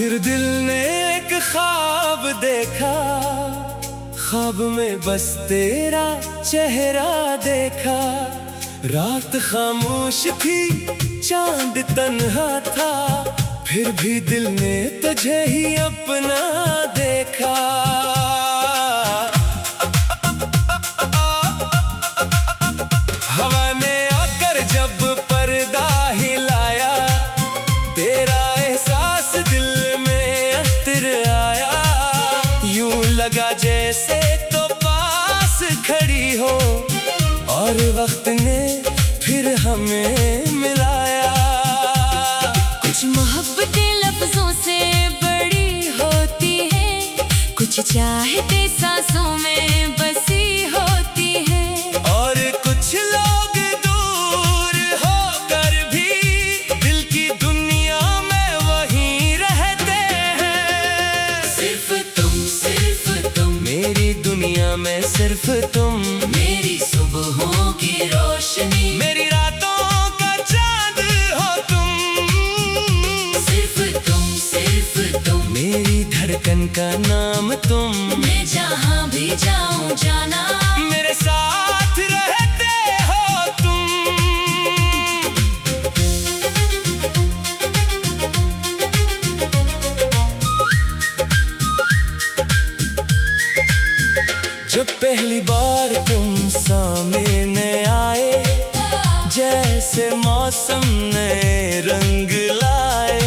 फिर दिल ने एक ख्वाब देखा, ख्वाब में बस तेरा चेहरा देखा। रात खामोश थी, चांद तन्हा था, फिर भी दिल ने तुझे ही अपना देखा। हवा ने आकर जब पर्दा हिलाया, तेरा एहसास दिल में अंतर आया। यूं लगा जैसे तो पास खड़ी हो, और वक्त ने फिर हमें मिलाया। कुछ मोहब्बतें लफ्जों से बड़ी होती है, कुछ चाहते सांसों में बसी होती है। और कुछ लोग दूर होकर भी दिल की दुनिया में वहीं रहते हैं। सिर्फ तुम मेरी दुनिया में सिर्फ तुम, मेरी सुबहों की रोशनी, मेरी रातों का चांद हो तुम। सिर्फ तुम मेरी धड़कन का नाम तुम। मैं जहाँ भी जाऊँ जाना, मेरे साथ रहते हो तुम। जब पहली बार तुम सामने आए, जैसे मौसम ने रंग लाए।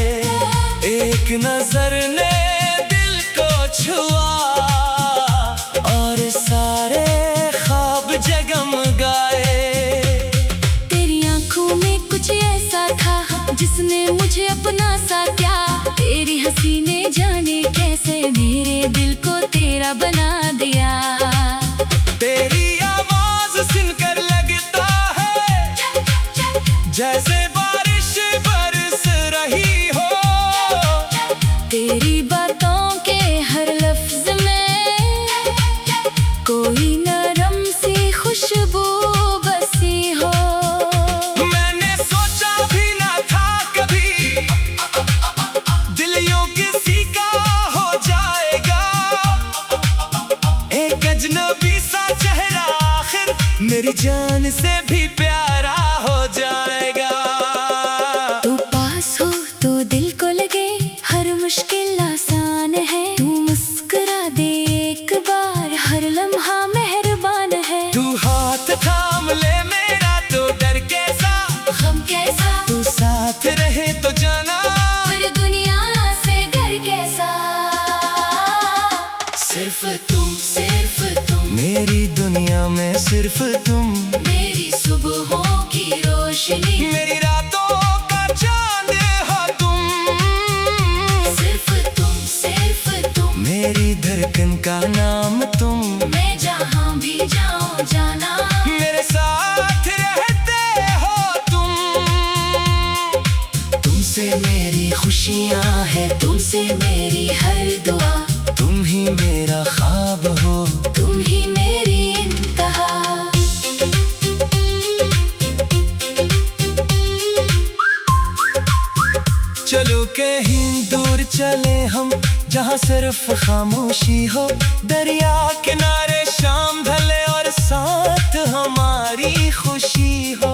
एक नजर ने दिल को छुआ, और सारे ख्वाब जगमगाए। तेरी आंखों में कुछ ऐसा था जिसने मुझे अपना सा क्या। तेरी हंसी ने जाने कैसे मेरे दिल को तेरा बना दिया। तेरी आवाज सुनकर लगता है जैसे बारिश बरस रही हो। तेरी बातों के हर लफ्ज में कोई नरम सी खुशबू बसी हो। मैंने सोचा भी ना था कभी दिल यूं किसी का हो जाएगा। एक अजनबी सा चेहरा आखिर मेरी जान से भी प्यारा हो जाएगा। तू पास हो तो दिल को लगे हर मुश्किल आसान है। तू मुस्कुरा दे एक बार, हर लम्हा मेहरबान है। तू हाथ थाम ले मेरा तो डर कैसा, गम कैसा, तू साथ रहे तो जाना पर दुनिया से डर कैसा। सिर्फ तुम मेरी दुनिया में सिर्फ तुम। मेरी सुबहों की रोशनी, मेरी रातों का चांद हो तुम। सिर्फ तुम मेरी धड़कन का नाम तुम। मैं जहाँ भी जाऊँ जाना, मेरे साथ रहते हो तुम। तुमसे मेरी खुशियाँ हैं, तुमसे मेरी हर दुआ। तुम ही मेरा ख्वाब हो, तुम ही मेरी इंतहा। चलो कहीं दूर चले हम, जहाँ सिर्फ खामोशी हो। दरिया किनारे शाम ढले और साथ हमारी खुशी हो।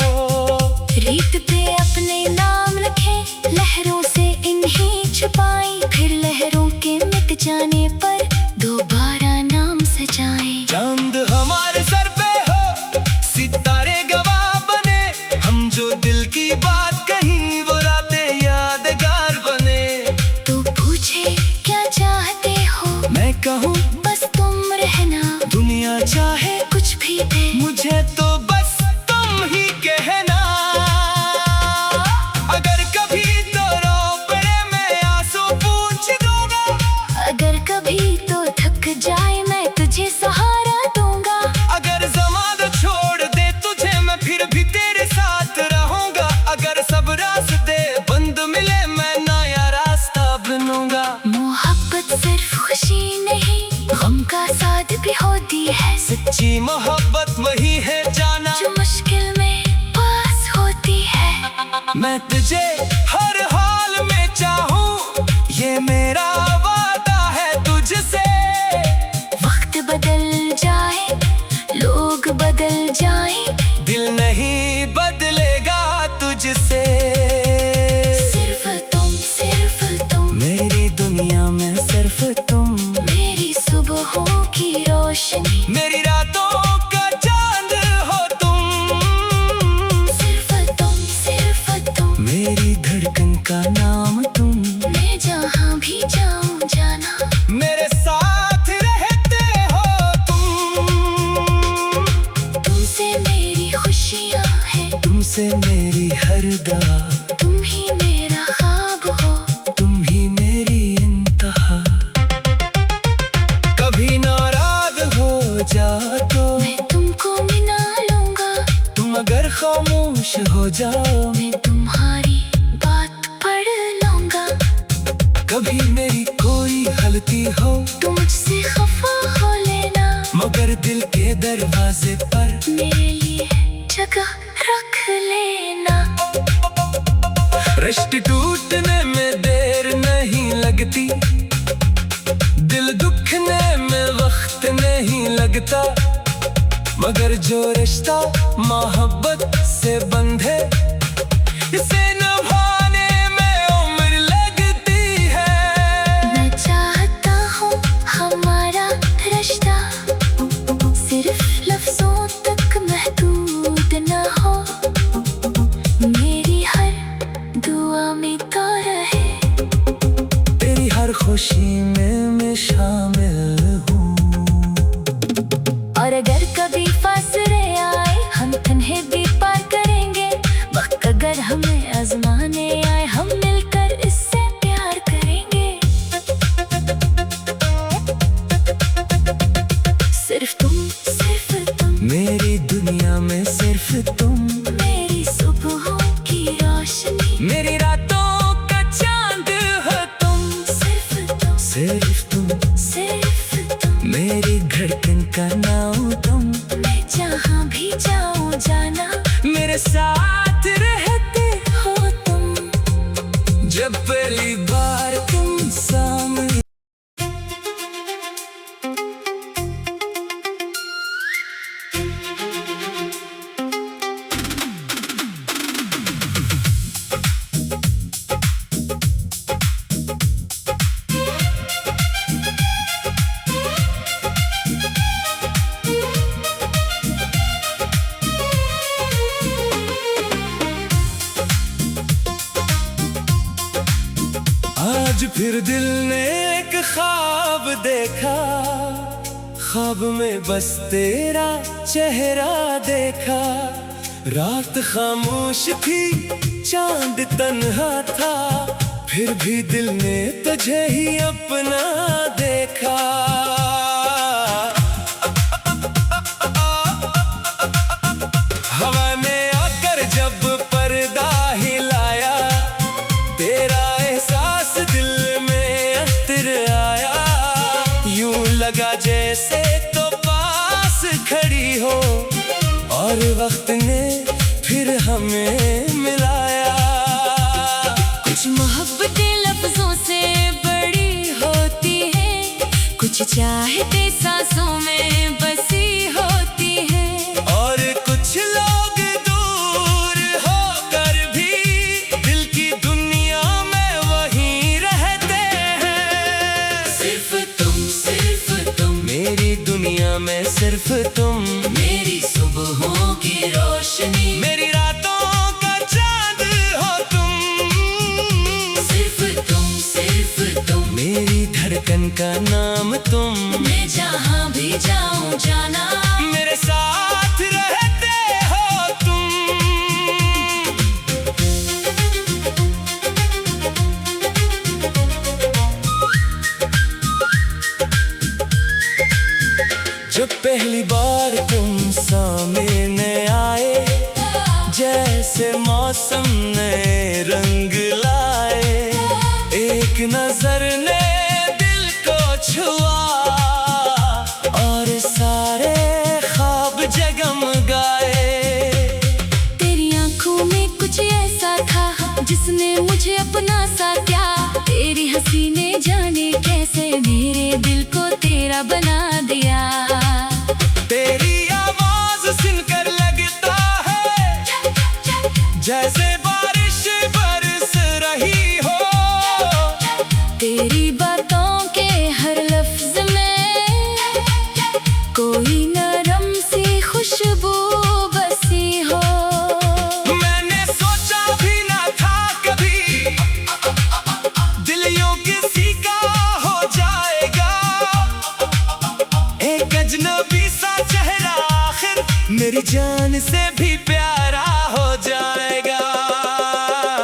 रेत पे अपने नाम लिखे, लहरों से इन्हें छुपाएं। फिर लहरों के मिट जाने पर दोबारा नाम सजाएं। चांद हमारे सर पे हो, सितारे गवाह बने। हम जो दिल की बात कहीं वो रातें यादगार बने। तो पूछे क्या चाहते हो, मैं कहूँ बस तुम रहना। दुनिया चाहे कुछ भी दे मुझे तो बस तुम ही कहना। अगर कभी तो रो पड़े मैं आंसू पूछ दूंगा। अगर कभी तो थक जाए मैं तुझे सहारा दूंगा। अगर ज़माना छोड़ दे तुझे मैं फिर भी तेरे साथ रहूंगा। अगर सब रास्ते बंद मिले मैं नया रास्ता बनूंगा। मोहब्बत सिर्फ खुशी नहीं, गम का साथ भी होती है। सच्ची मोहब्बत वही है जाना, जो मुश्किल में पास होती है। मैं तुझे हर हाल में चाहूँ, ये मेरा सिर्फ तुम, मेरी सुबहों की रोशनी, मेरी रातों का चांद हो तुम। सिर्फ तुम, सिर्फ तुम, मेरी धड़कन का नाम तुम, मैं जहाँ भी जाऊँ जाना, मेरे साथ रहते हो तुम। तुमसे मेरी खुशियाँ हैं, तुमसे मेरी हर दुआ, तुम ही मेरा ख्वाब हो, तुम ही मेरी इंतहा। कभी नाराज हो जा तो मैं तुमको मिला लूँगा, तुम अगर खामोश हो जाओ मैं तुम्हारी बात पढ़ लूँगा। कभी मेरी कोई गलती हो तुम मुझसे खफा हो लेना, मगर दिल के दरवाजे पर मेरे लिए जगह रख लेना। रिश्ते टूटने में देर नहीं लगती, दिल दुखने में वक्त नहीं लगता, मगर जो रिश्ता मोहब्बत से बंधे इसे निभाने में उम्र लगती है। मैं चाहता हूँ हमारा रिश्ता सिर्फ लफ्जों तक महदूद न हो, मेरी हर दुआ में तो रहे, तेरी हर खुशी में मैं शामिल हूँ। और अगर कभी फासले आए हम तन्हे भी पार करेंगे, वक्त अगर हमें आजमाने आए हम मिलकर इससे प्यार करेंगे। सिर्फ तुम, सिर्फ तुम, मेरी दुनिया में सिर्फ तुम, मेरी सुबहों की रोशनी, मेरी रातों का चांद हो तुम। सिर्फ तुम, सिर्फ तुम, सिर्फ तुम, मेरी धड़कन का नाम तुम, मैं जहाँ भी जाऊँ जाना, मेरे साथ रहते हो तुम। जब पहली बार तुम सामने। आज फिर दिल ने एक ख्वाब देखा, ख्वाब में बस तेरा चेहरा देखा। रात खामोश थी, चांद तन्हा था, फिर भी दिल ने तुझे ही अपना देखा। हवा ने आकर जब पर्दा हिलाया, तेरा एहसास दिल में अंतर आया। यूं लगा जैसे तो पास खड़ी हो, और वक्त ने फिर हमें मिलाया। कुछ मोहब्बतें लफ्जों से बड़ी होती है, कुछ चाहते सांसों में बसी होती है, और कुछ लोग दूर होकर भी दिल की दुनिया में वहीं रहते हैं। सिर्फ तुम, सिर्फ तुम, मेरी दुनिया में सिर्फ तुम, मेरी सुबहों की रोशनी, मेरी रातों का चांद हो तुम। सिर्फ तुम, सिर्फ तुम, मेरी धड़कन का नाम तुम, मैं जहाँ भी जाऊँ जाना, मेरे साथ रहते हो तुम। जब पहली बार तुम सामने आए, जैसे मौसम ने रंग लाए। एक नजर ने दिल को छुआ, और सारे ख्वाब जगमगाए। तेरी आंखों में कुछ ऐसा था जिसने मुझे अपना सा क्या, तेरी हंसी ने जाने कैसे मेरे दिल को तेरा बना दिया। तेरी आवाज सुनकर लगता है जैसे बारिश बरस रही हो। तेरी बातों के मेरी जान से भी प्यारा हो जाएगा।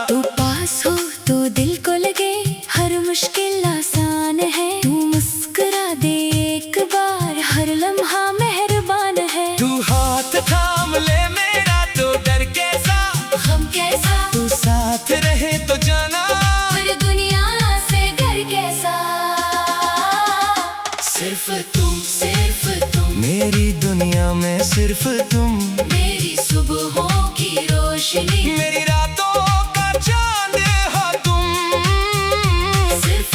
तू पास हो तो दिल को लगे हर मुश्किल आसान है। तू मुस्कुरा दे एक बार हर लम्हा मेहरबान है। तू हाथ थाम ले मेरा तो डर कैसा हम कैसा तू साथ रहे तो जाना और दुनिया से घर कैसा। सिर्फ तुम मेरी दुनिया में सिर्फ तुम। मेरी सुबहों की रोशनी मेरी रातों का चांद हो तुम। सिर्फ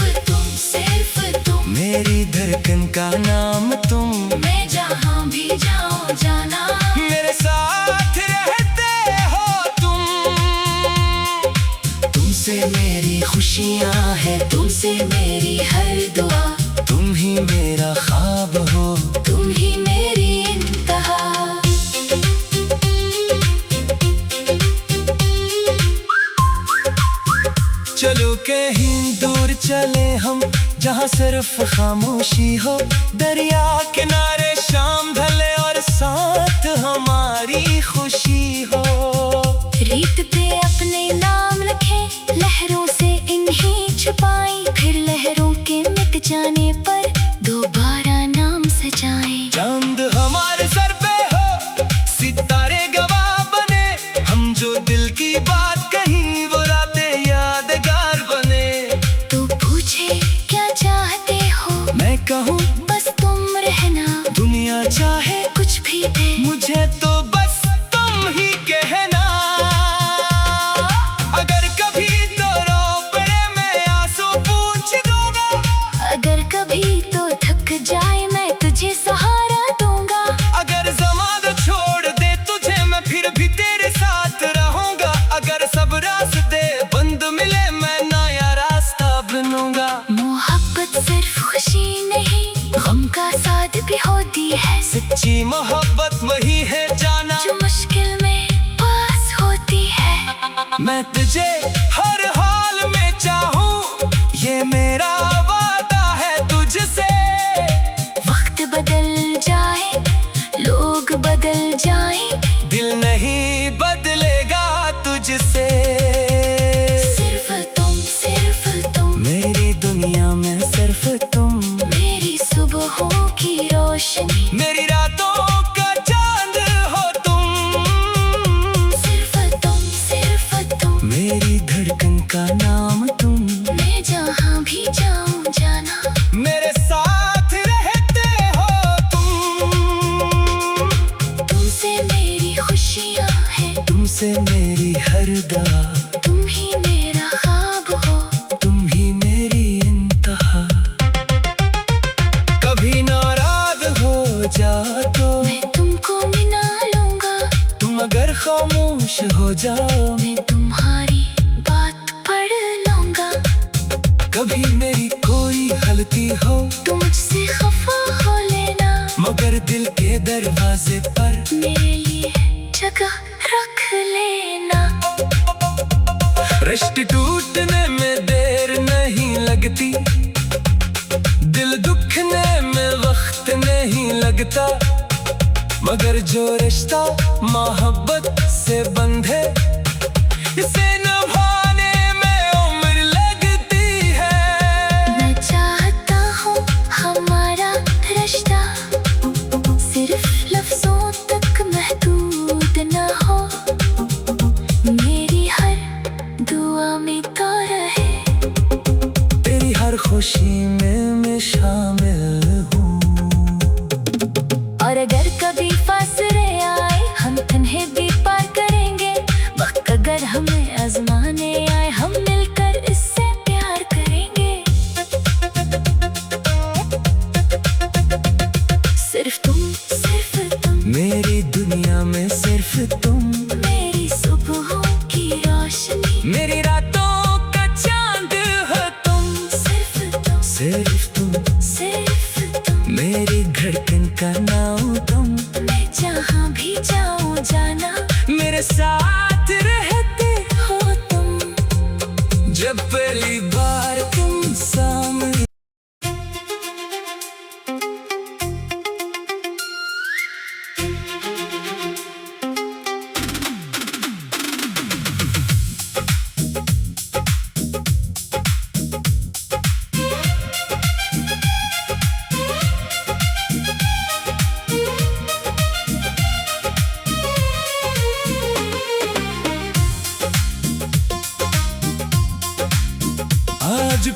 तुम मेरी धड़कन का नाम तुम। मैं जहाँ भी जाऊँ जाना मेरे साथ रहते हो तुम। तुमसे मेरी खुशियाँ है तुमसे मेरी हर दुआ। तुम ही मेरा ख्वाब हो तुम ही मेरी इंतहा। चलो कहीं दूर चले हम जहाँ सिर्फ खामोशी हो। दरिया किनारे शाम ढले और साथ हमारी खुशी हो। रेत पे अपने नाम लिखे लहरों से इन्हें छुपाएं। फिर लहरों के मिट जाने पर दोबारा नाम सजाएं। चांद हमारे सर पे हो सितारे गवाह बने। हम जो दिल की बात कहीं वो रातें यादगार बने। तो पूछे क्या चाहते हो मैं कहूँ बस तुम रहना। दुनिया चाहे कुछ भी दे मुझे तो बस तुम ही कहना। अगर कभी तो रो पड़े मैं आंसू पूछ दूंगा। अगर कभी तो थक जाए मैं तुझे सहारा दूंगा। अगर ज़माना छोड़ दे तुझे मैं फिर भी तेरे साथ रहूंगा। अगर सब रास्ते बंद मिले मैं नया रास्ता बनूंगा। मोहब्बत सिर्फ खुशी नहीं गम का साथ भी होती है। सच्ची मोहब्बत वही है जाना जो मुश्किल में पास होती है। मैं तुझे हर हाल में चाहूँ ये मेरा वादा है तुझसे। वक्त बदल जाए लोग बदल जाए दिल नहीं बदलेगा तुझसे। सिर्फ तुम मेरी दुनिया में सिर्फ तुम। मेरी सुबहों की रोशनी मेरी रातों का चांद हो तुम। सिर्फ तुम मेरी धड़कन का नाम तुम। मैं जहाँ भी जाऊँ जाना मेरे साथ रहते हो तुम। तुमसे मेरी खुशियाँ हैं तुमसे मेरी हर दुआ। तुम ही मेरा ख्वाब हो तुम ही मेरी इंतहा। कभी नाराज हो जा तो मैं तुमको मना लूंगा। तुम अगर खामोश हो जाओ मैं तुम्हारी बात पढ़ लूंगा। कभी मेरी कोई गलती हो तुम मुझसे खफा हो लेना। मगर दिल के दरवाजे पर मेरे लिए जगह रख लेना। रिश्ते टूटने में देर नहीं लगती। दिल दुखने में वक्त नहीं लगता। मगर जो रिश्ता मोहब्बत से बंधे इसे निभाने में उम्र लगती है। मैं चाहता हूँ हमारा रिश्ता सिर्फ लफ्जों तक महदूद न हो। मेरी हर दुआ में तो रहे तेरी हर खुशी में मैं शामिल हूँ। और अगर कभी फासले आए हम तन्हे भी पार करेंगे। वक्त अगर हमें आजमाने आए हम मिलकर इससे प्यार करेंगे। सिर्फ तुम मेरी दुनिया में सिर्फ तुम। मेरी सुबहों की रोशनी मेरी रातों का चांद हो तुम। सिर्फ तुम मेरी धड़कन का नाम तुम। मैं जहाँ भी जाऊँ जाना मेरे साथ रहते हो तुम। जब पहली बार तुम सामने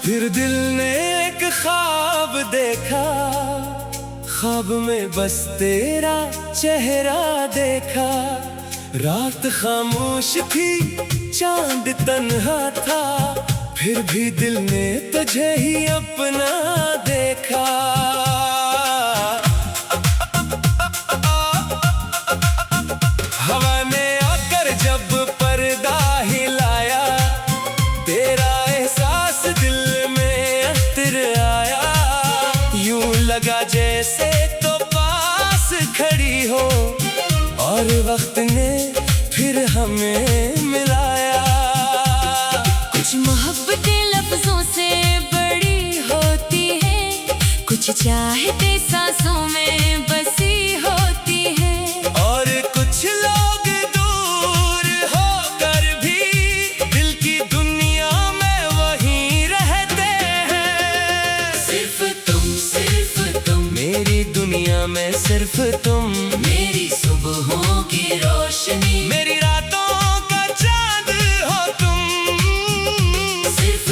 फिर दिल ने एक ख्वाब देखा, ख्वाब में बस तेरा चेहरा देखा। रात खामोश थी, चांद तन्हा था, फिर भी दिल ने तुझे ही अपना देखा। हवा ने आकर जब पर्दा हिलाया, तेरा एहसास दिल में अतर आया। यूं लगा जैसे तो पास खड़ी हो, और वक्त ने फिर हमें मिलाया। कुछ मोहब्बतें लफ्जों से बड़ी होती है, कुछ चाहते सांसों में बसी होती है। और कुछ लोग दूर होकर भी दिल की दुनिया में वहीं रहते हैं। सिर्फ तुम मेरी दुनिया में सिर्फ तुम, मेरी सुबहों की रोशनी, मेरी रातों का चांद हो तुम। सिर्फ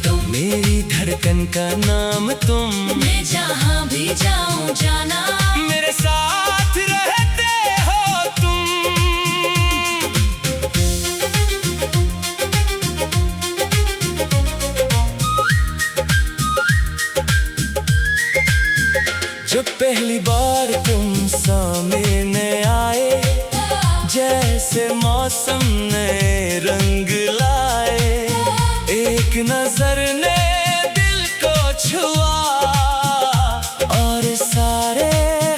तुम मेरी धड़कन का नाम तुम। मैं जहाँ भी जाऊँ जाना, मेरे साथ रहते हो तुम। जब पहली बार तुम सामने आए, जैसे मौसम ने रंग लाए। एक नजर ने दिल को छुआ, और सारे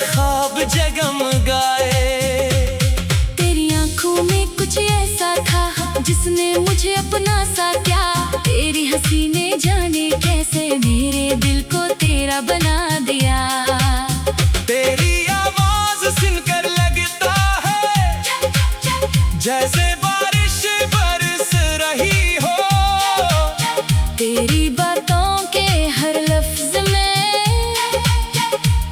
ख्वाब जगमगाए। तेरी आंखों में कुछ ऐसा था जिसने मुझे अपना सा क्या। तेरी हंसी ने जाने कैसे मेरे दिल को तेरा बना दिया। तेरी आवाज सुनकर लगता है जैसे बारिश बरस रही हो। तेरी बातों के हर लफ्ज में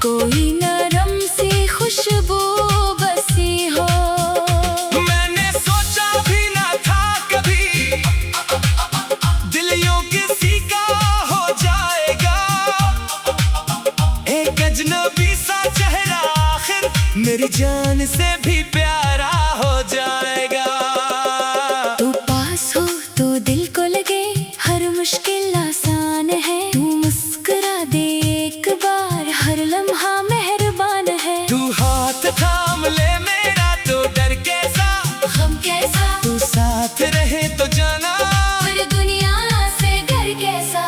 कोई नरम सी खुशबू बसी हो। मैंने सोचा भी ना था कभी दिल यूं किसी का हो जाएगा। एक अजनबी सा चेहरा आखिर मेरी जान से भी प्यारा हो जाएगा। तू पास हो तो दिल को लगे हर मुश्किल आसान है। तू मुस्कुरा दे एक बार, हर लम्हा मेहरबान है। तू हाथ थाम ले मेरा तो डर कैसा, गम कैसा, तू साथ रहे तो जाना पर दुनिया से घर कैसा।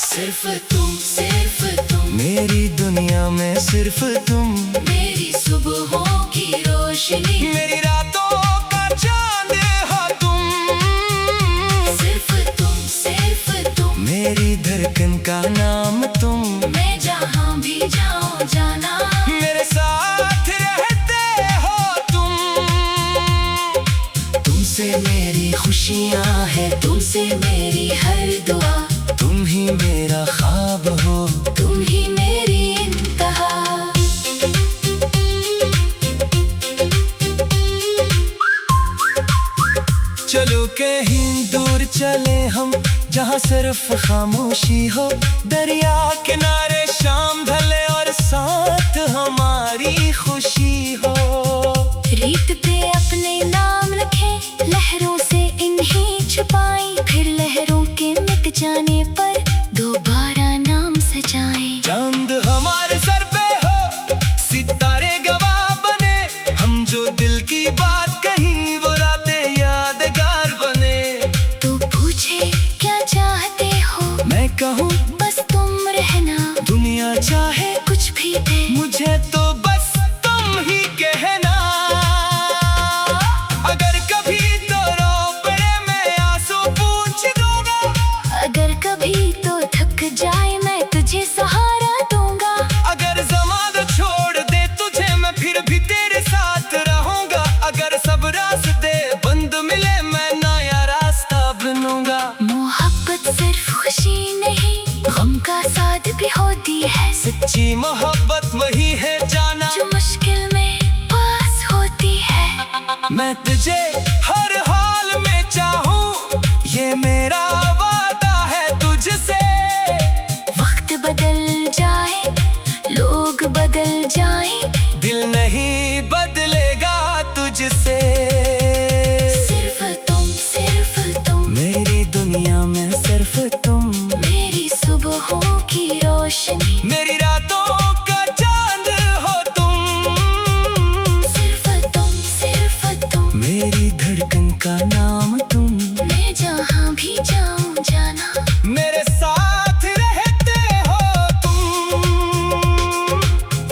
सिर्फ तुम मेरी दुनिया में सिर्फ तुम। मेरी सुबहों की रोशनी, मेरी रातों का चांद हो तुम। सिर्फ तुम मेरी धड़कन का नाम तुम। मैं जहाँ भी जाऊँ जाना, मेरे साथ रहते हो तुम। तुमसे मेरी खुशियाँ है, तुमसे मेरी हर दुआ। तुम ही मेरा ख्वाब हो, तुम ही मेरी इंतहा। चलो कहीं दूर चले हम, जहाँ सिर्फ खामोशी हो। दरिया किनारे शाम ढले और साथ हमारी खुशी हो। रीत पे अपने नाम लिखे, लहरों से इन्हें छुपाएं। फिर लहरों के मिट जाने पर दोबारा नाम सजाएं। चांद हमारे सर पे हो, सितारे गवाह बने। हम जो दिल की बात कहीं वो रातें यादगार बने। तू पूछे क्या चाहते हो, मैं कहूँ बस तुम रहना। दुनिया चाहे कुछ भी दे, मुझे तो बस तुम ही कहना। अगर कभी तो रो पड़े मैं आंसू पूछ दूंगा। अगर कभी तो थक जाए मैं तुझे सहारा दूंगा। अगर ज़माना छोड़ दे तुझे मैं फिर भी तेरे साथ रहूंगा। अगर सब रास्ते बंद मिले मैं नया रास्ता बनूंगा। मोहब्बत सिर्फ खुशी नहीं, गम का साथ भी होती है। सच्ची मोहब्बत वही है जाना, जो मुश्किल में पास होती है। मैं तुझे हर हाल में चाहूँ, ये मेरा सुबहों की रोशनी, मेरी रातों का चांद हो तुम। सिर्फ तुम, मेरी धड़कन का नाम तुम। मैं जहाँ भी जाऊँ जाना, मेरे साथ रहते हो तुम।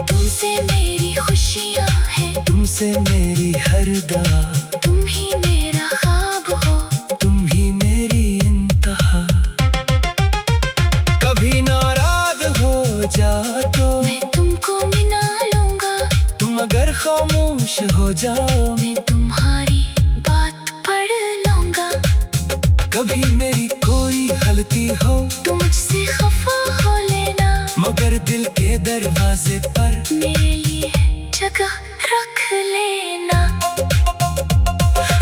तुमसे मेरी खुशियाँ हैं, तुमसे मेरी हर दुआ। तुम ही मेरा ख्वाब हो, तुम ही मेरी इंतहा। कभी नाराज हो जा तो मैं तुमको मना लूंगा। तुम अगर खामोश हो जाओ मैं तुम्हारी बात पढ़ लूंगा। कभी मेरी कोई गलती हो तुम मुझसे खफा हो लेना, मगर दिल के दरवाजे पर मेरे लिए जगह रख लेना।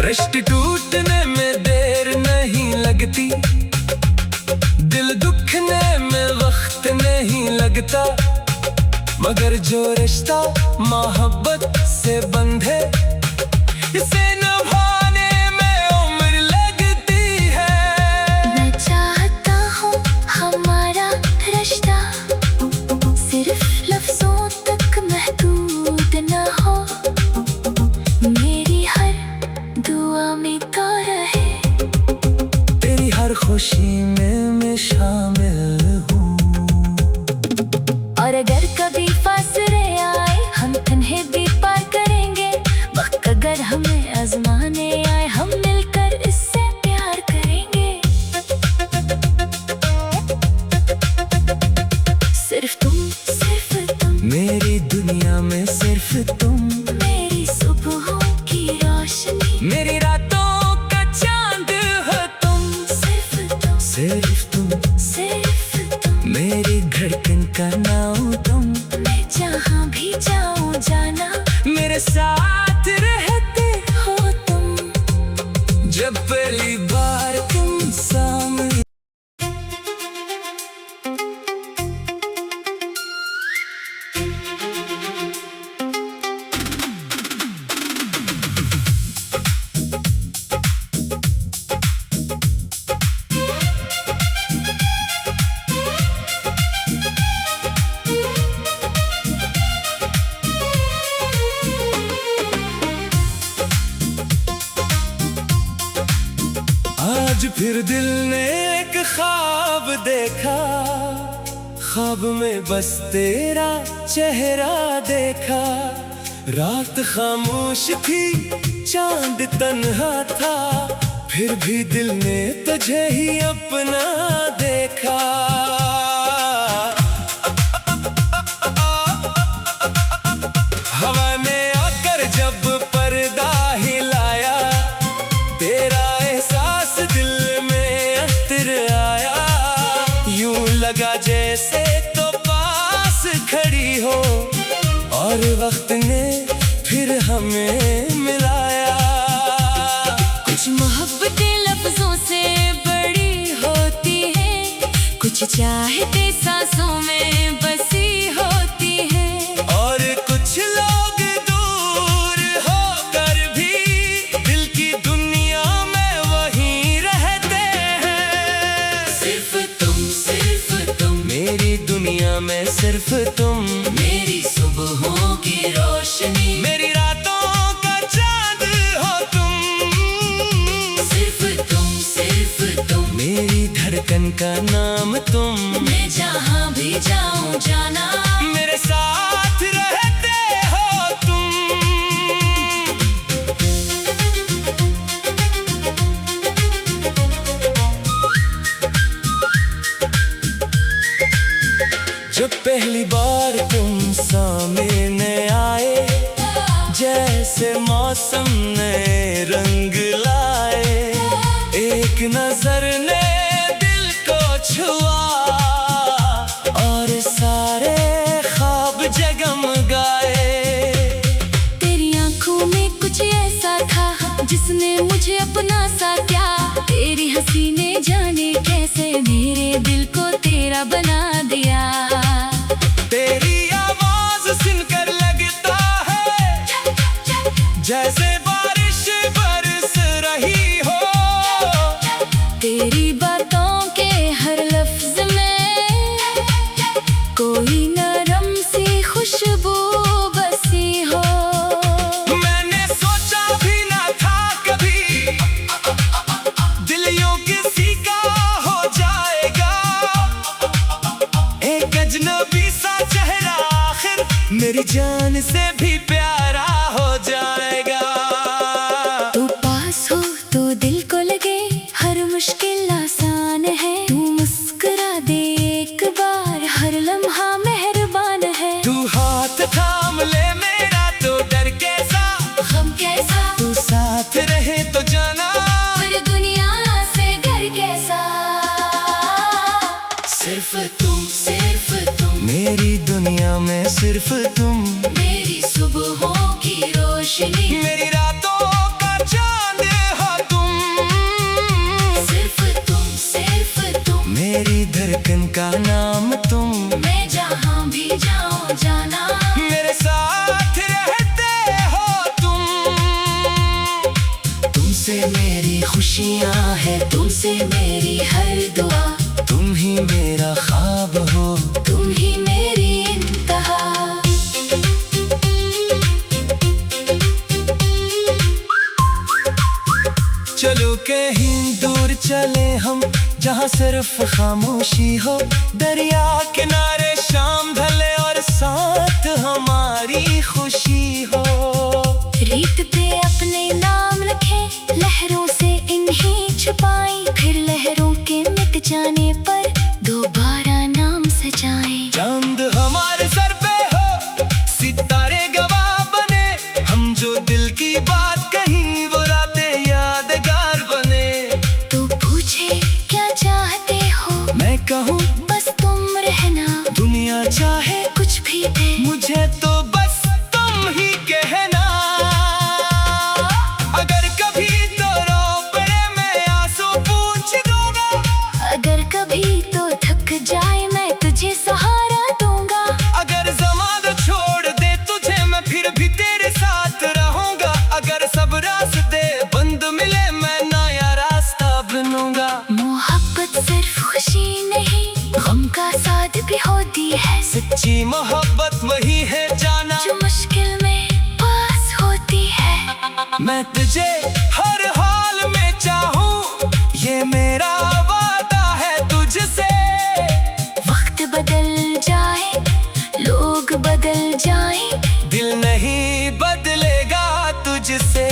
रिश्ते टूटने में देर नहीं लगती, दिल दुखने में वक्त नहीं लगता, मगर जो रिश्ता मोहब्बत से बंधे इसे निभाने में उम्र लगती है। मैं चाहता हूँ हमारा रिश्ता सिर्फ लफ्जों तक महदूद न हो, मेरी हर दुआ में तो रहे, तेरी हर खुशी में मैं शामिल हूँ। और अगर कभी फासले आए हम तन्हे भी पार करेंगे, वक्त अगर हमें आजमाने आए हम मिलकर इससे प्यार करेंगे। सिर्फ तुम, मेरी दुनिया में सिर्फ तुम। मेरी सुबहों की रोशनी, मेरी रातों का चांद हो तुम। सिर्फ तुम, सिर्फ तुम। मेरी धड़कन का नाम तुम। मैं जहाँ भी जाऊँ जाना, मेरे साथ रहते हो तुम। जब पहली बार तुम सामने। आज फिर दिल ने एक ख्वाब देखा, ख्वाब में बस तेरा चेहरा देखा। रात खामोश थी, चांद तन्हा था, फिर भी दिल ने तुझे ही अपना देखा। हवा ने आकर जब पर्दा हिलाया, तेरा एहसास दिल में अंतर आया। यूं लगा जैसे तो पास खड़ी हो, और वक्त ने फिर हमें मिलाया। कुछ मोहब्बतें लफ्जों से बड़ी होती है, कुछ चाहते सांसों में बसी होती है, और कुछ लोग दूर होकर भी दिल की दुनिया में वहीं रहते हैं। सिर्फ तुम, मेरी दुनिया में सिर्फ तुम। मेरी सुबहों की रोशनी, मेरी रातों का चांद हो तुम। सिर्फ तुम, मेरी धड़कन का नाम तुम। मैं जहाँ भी जाऊँ जाना, मेरे साथ रहते हो तुम। जब पहली बार तुम सामने आए, जैसे मौसम ने रंग लाए। एक नजर ने दिल को छुआ, और सारे ख्वाब जगमगाए। तेरी आंखों में कुछ ऐसा था जिसने मुझे अपना सा क्या। तेरी हंसी ने जाने कैसे मेरे दिल को तेरा बना दिया। तेरी आवाज सुनकर लगता है जैसे बारिश बरस रही हो। तेरी बातों के हर लफ्ज में अजनबी सा चेहरा आखिर मेरी जान से भी प्यारा हो जाएगा। तू पास हो तो दिल को लगे हर मुश्किल आसान है। तू मुस्कुरा दे एक बार हर लम्हा मेहरबान है। तू हाथ थाम ले मेरा तो डर कैसा गम कैसा तू साथ रहे तो जाना पर दुनिया से घर कैसा। सिर्फ तुम मेरी दुनिया में सिर्फ तुम मेरी सुबहों की रोशनी मेरी रातों का चांद हो तुम। सिर्फ तुम मेरी धड़कन का नाम तुम। मैं जहाँ भी जाऊँ जाना मेरे साथ रहते हो तुम। तुमसे मेरी खुशियाँ है तुमसे मेरी हर दुआ। तुम ही मेरा ख्वाब हो तुम ही मेरी इंतहा। चलो कहीं दूर चले हम जहाँ सिर्फ खामोशी हो। दरिया किनारे शाम ढले और साथ हमारी खुशी हो। रीत पे अपने नाम लिखे लहरों से इन्हें छुपाएं। फिर लहरों के मिट जाने पर दोबारा नाम सजाएं। चांद हमारे सर पे हो सितारे गवाह बने। हम जो दिल की बात कहीं वो रातें यादगार बने। तो पूछे क्या चाहते हो मैं कहूँ बस तुम रहना। दुनिया चाहे कुछ भी दे मुझे तो बस तुम ही कहना। अगर कभी तो रो पड़े मैं आंसू पूछ दूंगा। अगर कभी तो थक जाए मैं तुझे सहारा दूंगा। अगर ज़माना छोड़ दे तुझे मैं फिर भी तेरे साथ रहूंगा। अगर सब रास्ते बंद मिले मैं नया रास्ता बनूंगा। मोहब्बत सिर्फ खुशी नहीं गम का साथ भी होती है। सच्ची मोहब्बत वही है जाना जो मुश्किल में पास होती है। मैं तुझे हर हाल में चाहूँ ये मेरा वादा है तुझसे। वक्त बदल जाए लोग बदल जाए दिल नहीं बदलेगा तुझसे।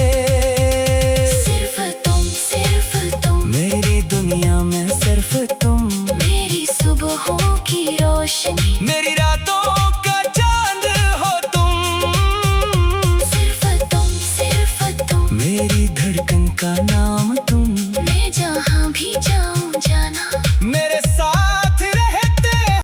सिर्फ तुम मेरी दुनिया में सिर्फ तुम मेरी सुबहों की रोशनी मेरी रातों का चांद हो तुम। सिर्फ तुम मेरी धड़कन का